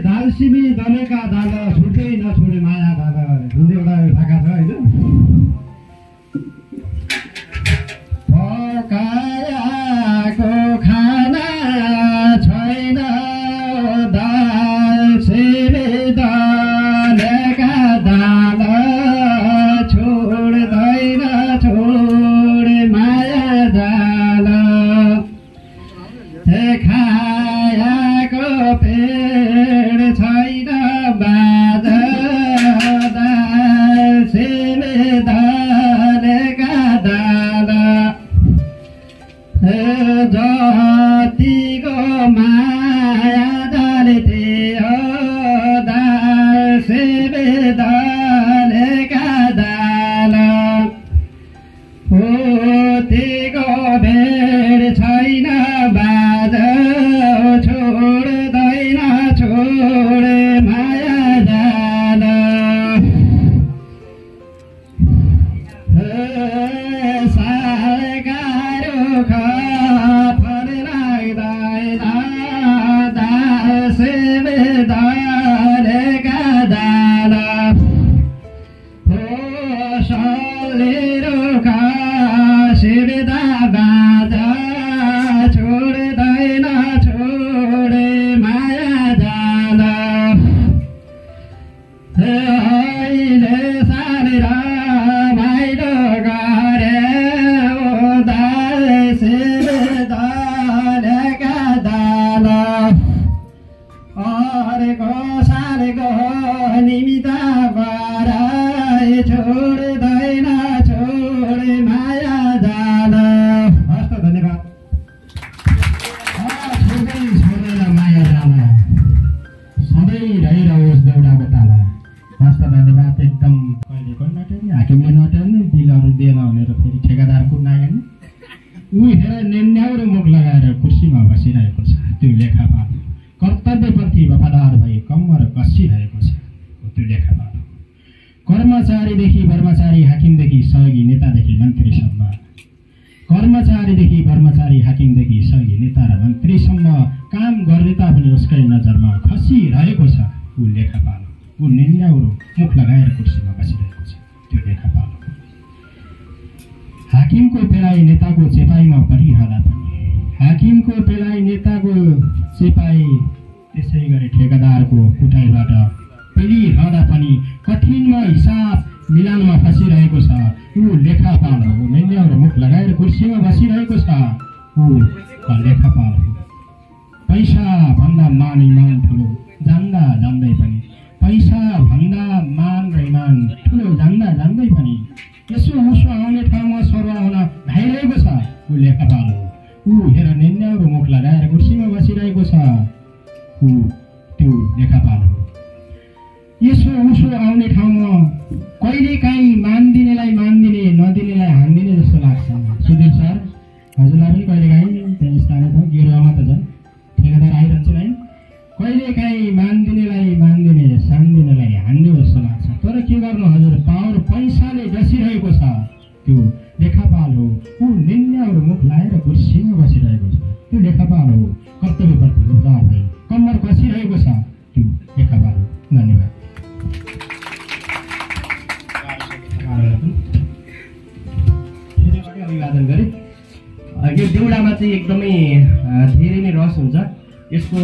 दालसिमी दलेका दाल छुट्टै नछोडे माया दाल जुन एउटा भाका छ होइन पकाएको खाना छैन दालसिमी दलेका दाल छोड्दैन छोडे माया दाल खायाको पेड छैन बाध दालसिमी दलेका दाल जतिको माया दाल थियो दालसिमी दलेका दाल उतिको भेड छैन बाध छोड्दैन छोडे माया जाल सालगारो फल लाग्दैन दालसिमी दलेका दाल सिर्दा बाध छोड्दैन छोडे माया जाल अहिले सारेर माइलो गरे दालसिमी दलेका दाल अरेको सारेको निमित्त गराए छोड्दैन छोडे माया जाल। हस्त धन्यवाद। छोड्दैन माया जाल सधैँ रहिरहोस् देउडाको ताला। हस्त धन्यवाद। एकदम कहिलेको नटेर्ने हाकिमले नटेर्ने बिलहरू दिएन भनेर फेरि ठेकेदार कुर्नाएन ऊ हेर नेन्याउरो मुख लगाएर कुर्सीमा बसिरहेको छ त्यो लेखापाल कर्तव्यप्रति वफादार भई कम्मर कसिरहेको छ त्यो लेखापाल। कर्मचारीदेखि कर्मचारी, हाकिमदेखि सहयोगी, नेतादेखि मन्त्रीसम्म, कर्मचारीदेखि कर्मचारी, हाकिमदेखि सहयोगी, नेता र मन्त्रीसम्म काम गर्ने तापनि उसकै नजरमा खसिरहेको छ। ऊ लेखापाल, ऊ निन्याउरो मुख लगाएर कुर्सीमा बसिरहेको छ, त्यो लेखापाल। हाकिमको पेलाइ नेताको चेपाइमा परिरहँदा पनि, हाकिमको पेलाइ नेताको चेपाइ त्यसै गरी ठेकेदारको कुटाइबाट पेलिरहँदा पनि कठिनमा हिसाब मिलानमा फसिरहेको छ। ऊ लेखापाल हो, निन्याउरो मुख लगाएर कुर्सीमा बसिरहेको छ। ऊ लेखापाल हो। पैसा भन्दा मान इमान ठुलो जान्दा जान्दै पनि, पैसा भन्दा मान र इमान ठुलो जान्दा जान्दै पनि यसो उसो आउने ठाउँमा सरुवा हुन धाइरहेको छ। ऊ लेखापाल हो। ऊ हेर निन्याउरो मुख लगाएर कुर्सीमा बसिरहेको छ। ऊ त्यो लेखापाल हो। यसो उसो आउने ठाउँमा कहिलेकाहीँ मान्दिनेलाई मान्दिने, नदिनेलाई हान्दिने जस्तो लाग्छ। सुधीर सर, हजुरलाई पनि कहिलेकाहीँ त्यहाँ स्थानीय ठाउँ गिरोमा त झन् ठेकेदार आइरहन्छन् है, कहिलेकाहीँ मान्दिनेलाई मान्दिने, सान्दिनेलाई हान्ने जस्तो लाग्छ। तर के गर्नु हजुर, पावर पैसाले डसिरहेको छ। त्यो लेखापाल हो। ऊ निन्याउरो मुख लाएर कुर्सीमा बसिरहेको छ। त्यो लेखापाल हो। कर्तव्यप्रति उदार भई कम्मर कसिरहेको छ। त्यो लेखापाल हो। धन्यवाद। अभिवादन गरे। यो देउडामा चाहिँ एकदमै धेरै नै रस हुन्छ। यसको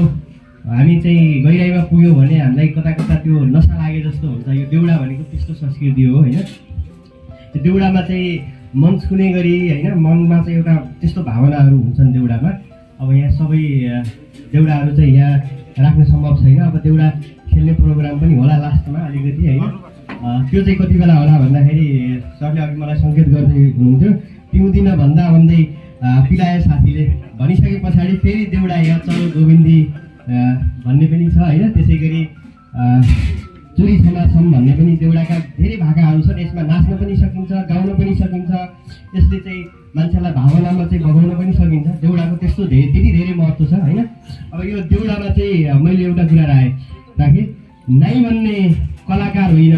हामी चाहिँ गहिराइमा पुग्यौँ भने हामीलाई कता कता त्यो नसा लागे जस्तो हुन्छ। यो देउडा भनेको त्यस्तो संस्कृति हो होइन। त्यो देउडामा चाहिँ मन छुने गरी होइन, मनमा चाहिँ एउटा त्यस्तो भावनाहरू हुन्छन् देउडामा। अब यहाँ सबै देउडाहरू चाहिँ यहाँ राख्न सम्भव छैन। अब देउडा खेल्ने प्रोग्राम पनि होला लास्टमा अलिकति होइन। त्यो चाहिँ कति बेला होला भन्दाखेरि सरले अघि मलाई सङ्केत गर्दै हुनुहुन्थ्यो, पिउँदिन भन्दा भन्दै पिलाए साथीले भनिसके पछाडि फेरि देउडा यहाँ चल गोविन्दी भन्ने पनि छ होइन। त्यसै गरी चुरी छमाछम भन्ने पनि देउडाका धेरै भाकाहरू छन्। यसमा नाच्न पनि सकिन्छ, गाउन पनि सकिन्छ। यसले चाहिँ मान्छेलाई भावनामा चाहिँ बगाउन पनि सकिन्छ। देउडाको त्यस्तो त्यति धेरै महत्त्व छ होइन। अब यो देउडामा चाहिँ मैले एउटा कुरा राखेँ, नाइ भन्ने कलाकार होइन,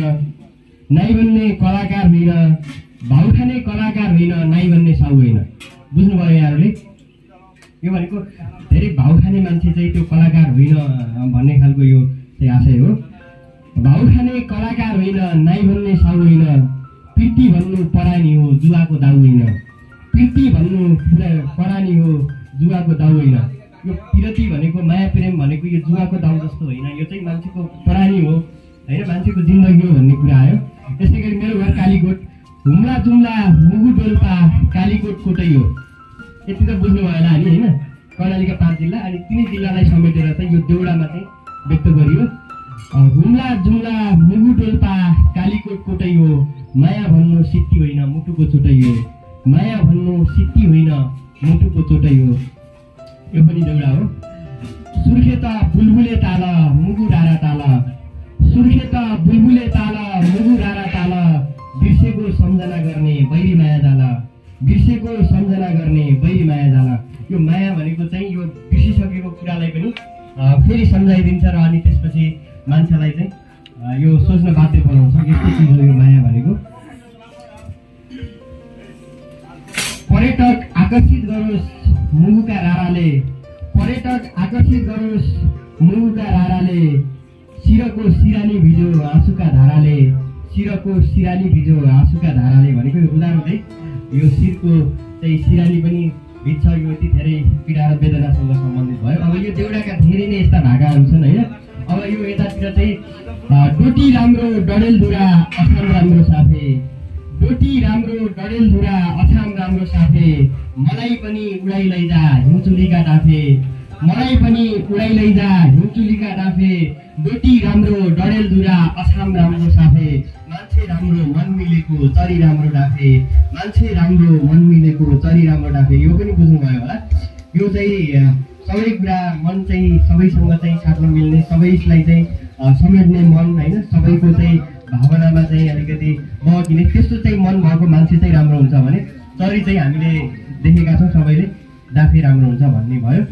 नाइ भन्ने कलाकार होइन, भाउ खाने कलाकार होइन, नाइ भन्ने साउ होइन। बुझ्नुभयो यहाँहरूले? यो भनेको धेरै भाउ खाने मान्छे चाहिँ त्यो कलाकार होइन भन्ने खालको यो चाहिँ आशय हो। भाउ खाने कलाकार होइन, नाइ भन्ने साउ होइन, पिर्ती भन्नु परानी हो, जुवाको दाउ होइन। पिर्ती भन्नु परानी हो, जुवाको दाउ होइन। यो पिरती भनेको, माया प्रेम भनेको यो जुवाको दाउ जस्तो होइन। यो चाहिँ मान्छेको परानी हो होइन, मान्छेको जिन्दगी हो भन्ने कुरा आयो। त्यसै गरी मेरो घर कालीकोट, हुम्ला जुम्ला मुगु डोल्पा कालीकोट कोटै हो। यति त बुझ्नु भयो होला नि होइन। कर्णालीका 5 जिल्ला अनि 3 जिल्लालाई समेटेर चाहिँ यो देउडामा चाहिँ व्यक्त गरियो। हुम्ला जुम्ला मुगु डोल्पा कालीकोट कोटै हो, माया भन्नु सित्ती होइन मुटुको चोटै हो, माया भन्नु सित्ती होइन मुटुको चोटै हो। यो पनि देउडा हो। सुर्खेत बुलबुले ताल मुगु डाँडा ताल, सुर्खेत बुलबुले ताल मुगु डाँडा ताल, बिर्सेको सम्झना गर्ने बैरी माया जाला, बिर्सेको सम्झना गर्ने बैरी माया जाला। यो माया भनेको चाहिँ यो बिर्सिसकेको कुरालाई पनि फेरि सम्झाइदिन्छ र अनि त्यसपछि मान्छेलाई चाहिँ यो सोच्न बाध्य बनाउँछ। यस्तो चिज हो यो माया भनेको। पर्यटक आकर्षित गरोस् मुगुका राराले, पर्यटक आकर्षित गरोस् मुगुका राराले, शिरको सिरानी भिजो आँसुका धाराले, शिरको सिरानी भिजो आँसुका धाराले भनेको यो रुँदा रुँदै यो शिरको चाहिँ सिरानी पनि भिज्छ। यो यति धेरै पीडा र वेदनासँग सम्बन्धित भयो। अब यो देउडाका धेरै नै यस्ता भाकाहरू छन् होइन। अब यो यतातिर चाहिँ डोटी राम्रो डडेलधुरा अछाम राम्रो साफे, डोटी राम्रो डडेलधुरा अछाम राम्रो साफे, मलाई पनि उडाइ लैजा हिउँचुलीका डाफे, मलाई पनि उडाइ लैजा हिउँचुलीका डाफे, डोटी राम्रो डडेलधुरा अछाम राम्रो साफे, मान्छे राम्रो मन मिलेको चरी राम्रो डाफे, मान्छे राम्रो मन मिलेको चरी राम्रो डाफे। यो पनि बुझ्नुभयो होला। यो चाहिँ सबै कुरा मन चाहिँ सबैसँग चाहिँ साट्न मिल्ने, सबैलाई चाहिँ समेट्ने मन होइन, सबैको चाहिँ भावनामा चाहिँ अलिकति बहकिने त्यस्तो चाहिँ मन भएको मान्छे चाहिँ राम्रो हुन्छ भने चरी चाहिँ हामीले देखेका छौँ सबैले, डाफे राम्रो हुन्छ भन्ने भयो।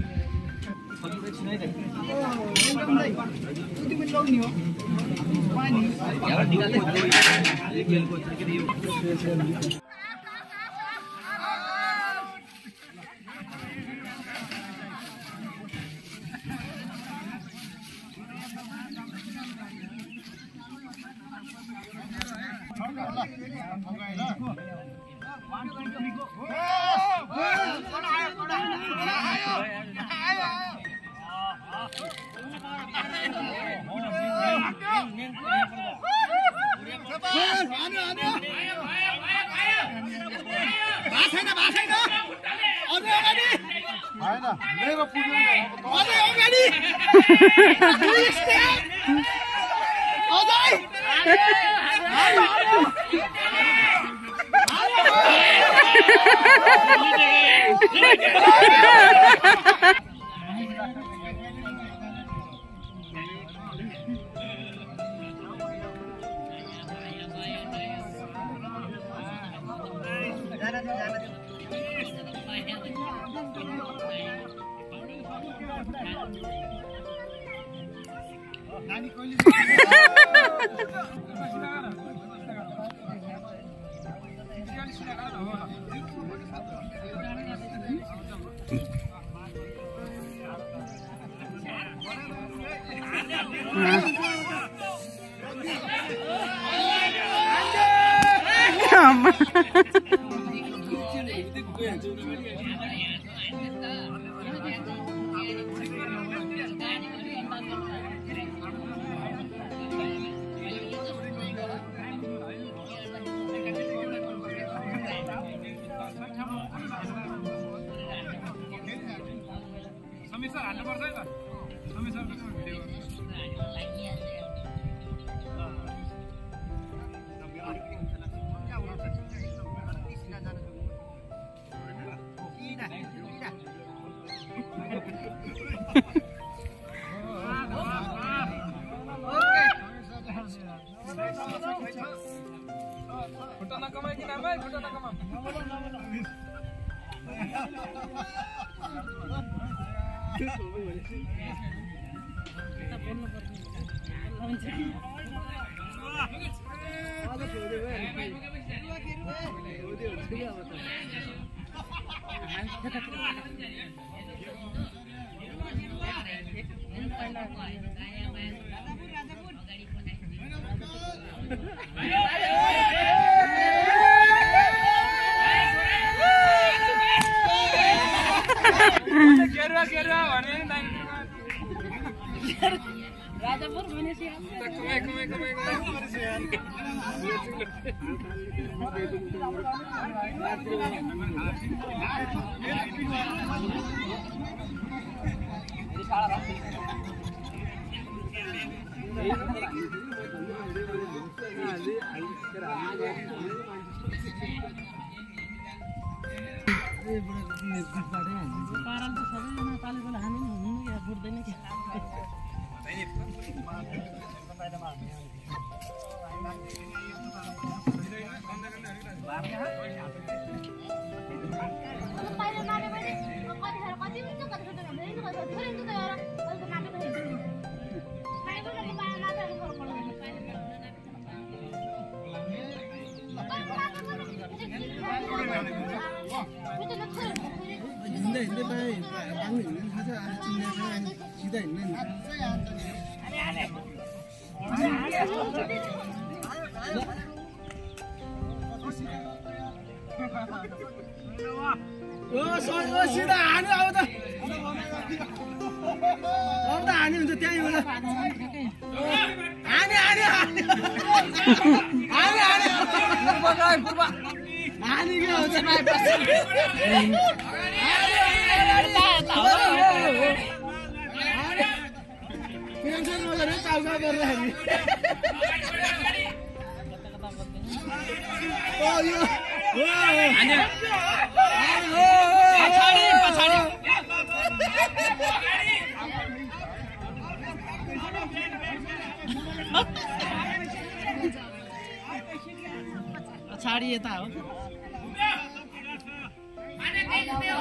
छाडी यता हो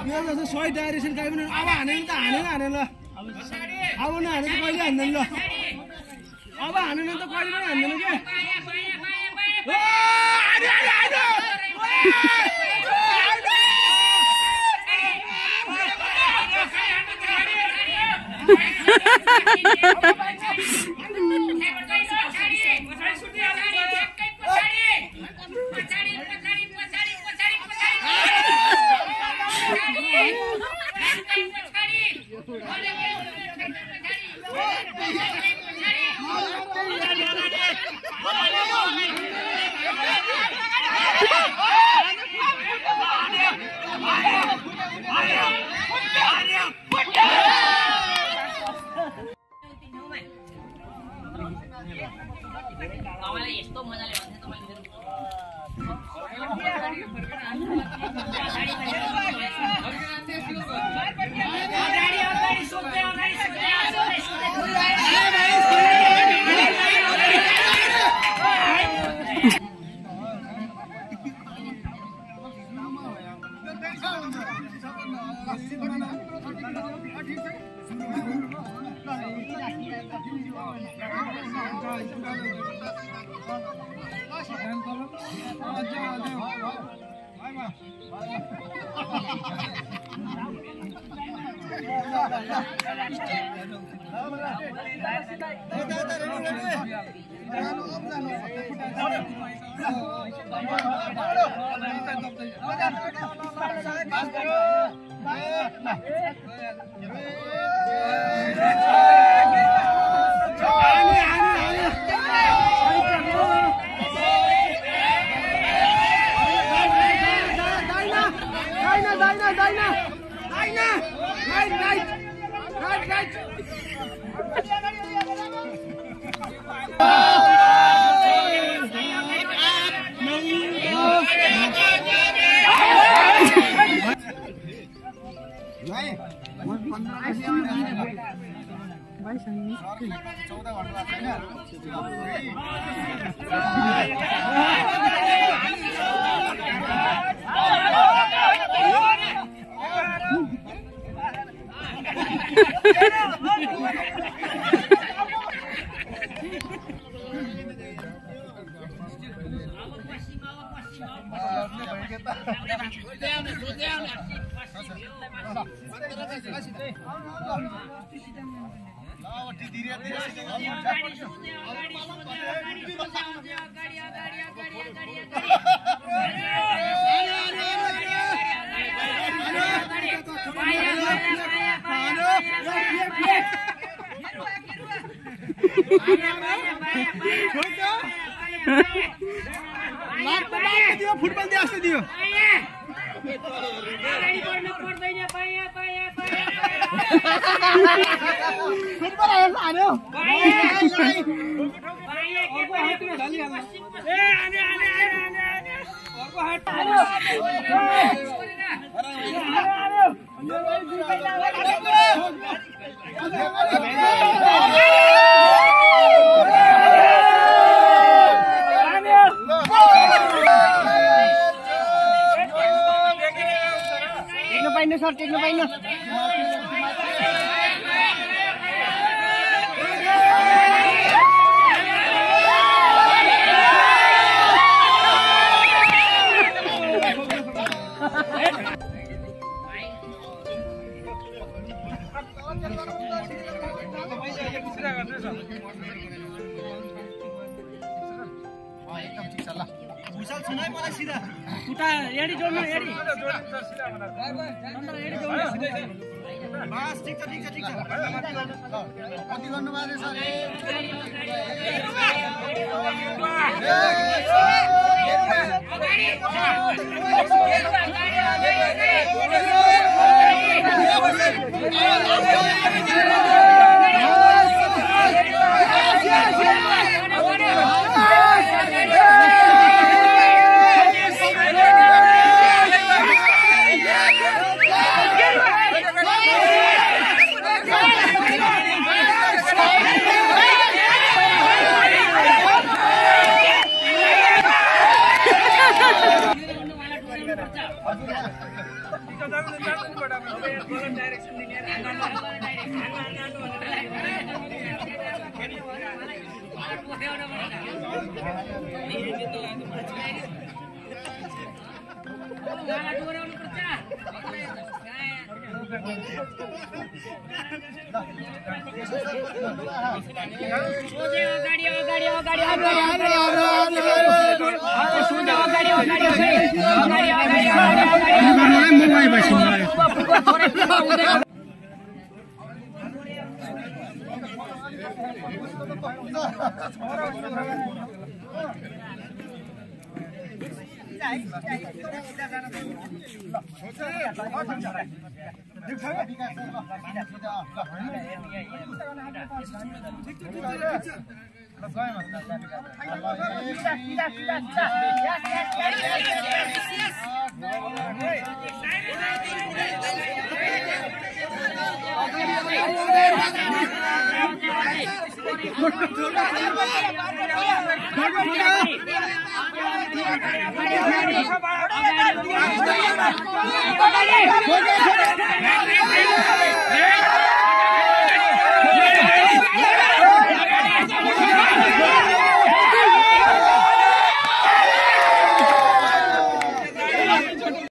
यो जस्तो सही डाइरेक्सन काइ पनि अब हाने नि त हाने ल अब न हाने त कहिले हान्दैन ल अब हानेन त कहिले पनि हान्दैन के यस्तो मजाले भन्थे तपाईले फुटबल दियो जस्तो दियो फुटबल हान्यो सर टेक्नु पाइन्न एकदम ठिक छ ल भुसाल सुनाइ मलाई सिधा उता एडी जोड्नु एडी बस ठिक छ कति गर्नु भएको सर Go,